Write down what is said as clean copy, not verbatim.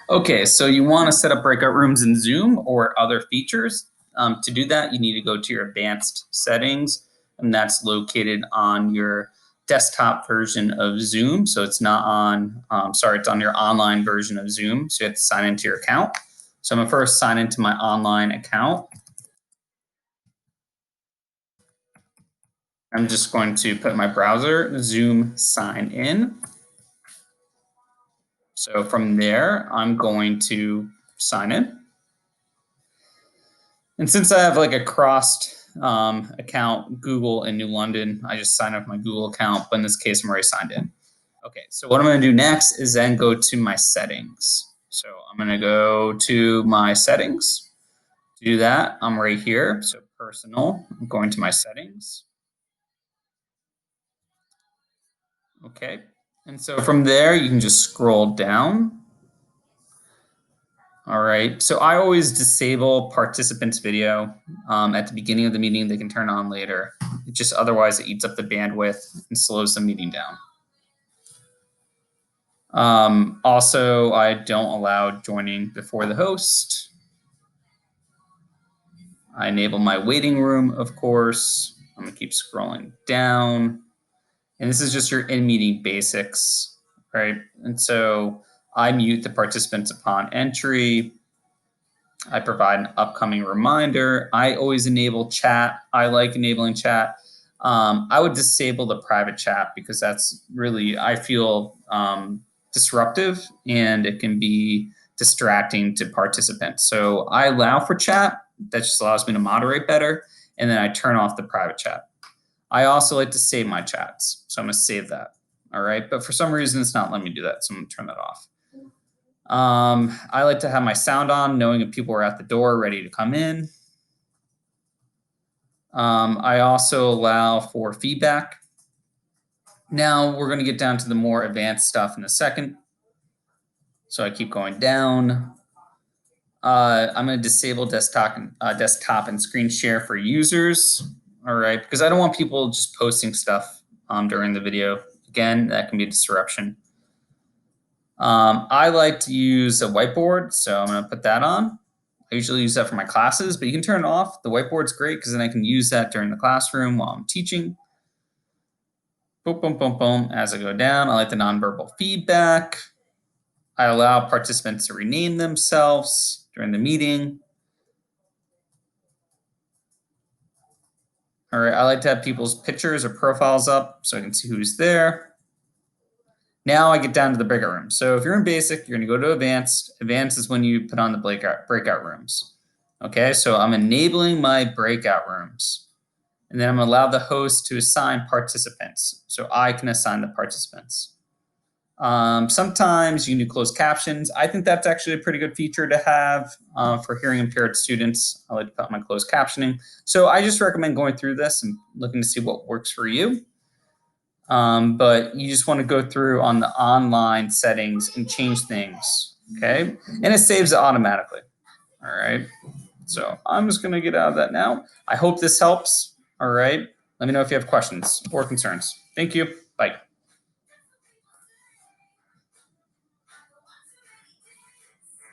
Okay, so you want to set up breakout rooms in Zoom or other features. To do that, you need to go to your advanced settings, and that's located on your desktop version of Zoom. So it's not on, it's on your online version of Zoom. So you have to sign into your account. So I'm gonna first sign into my online account. I'm just going to put my browser, Zoom sign in. So from there, I'm going to sign in. And since I have like a crossed account, Google in New London, I just sign up my Google account, but in this case, I'm already signed in. Okay, so what I'm gonna do next is then go to my settings. So I'm gonna go to my settings. To do that, I'm right here. So personal, I'm going to my settings. Okay, and so from there, you can just scroll down. All right, so I always disable participants video at the beginning of the meeting. They can turn on later. It just otherwise it eats up the bandwidth and slows the meeting down. Also, I don't allow joining before the host. I enable my waiting room, of course. I'm gonna keep scrolling down. And this is just your in-meeting basics, right? And so I mute the participants upon entry. I provide an upcoming reminder. I always enable chat. I like enabling chat. I would disable the private chat because that's really, I feel, disruptive and it can be distracting to participants. So I allow for chat. That just allows me to moderate better. And then I turn off the private chat. I also like to save my chats. So I'm going to save that. All right. But for some reason, it's not letting me do that. So I'm going to turn that off. I like to have my sound on, knowing if people are at the door ready to come in. I also allow for feedback. Now we're going to get down to the more advanced stuff in a second. So I keep going down. I'm going to disable desktop and screen share for users. All right, because I don't want people just posting stuff during the video. Again, that can be a disruption. I like to use a whiteboard, so I'm going to put that on. I usually use that for my classes, but you can turn it off. The whiteboard's great because then I can use that during the classroom while I'm teaching. Boom, boom, boom, boom. As I go down, I like the nonverbal feedback. I allow participants to rename themselves during the meeting. All right, I like to have people's pictures or profiles up so I can see who's there. Now I get down to the breakout room. So if you're in basic, you're gonna go to advanced. Advanced is when you put on the breakout rooms. Okay, so I'm enabling my breakout rooms. And then I'm gonna allow the host to assign participants. So I can assign the participants. Sometimes you can do closed captions. I think that's actually a pretty good feature to have for hearing impaired students. I like to put my closed captioning. So I just recommend going through this and looking to see what works for you. But you just want to go through on the online settings and change things, okay? And it saves it automatically, all right? So I'm just gonna get out of that now. I hope this helps, all right? Let me know if you have questions or concerns. Thank you, bye.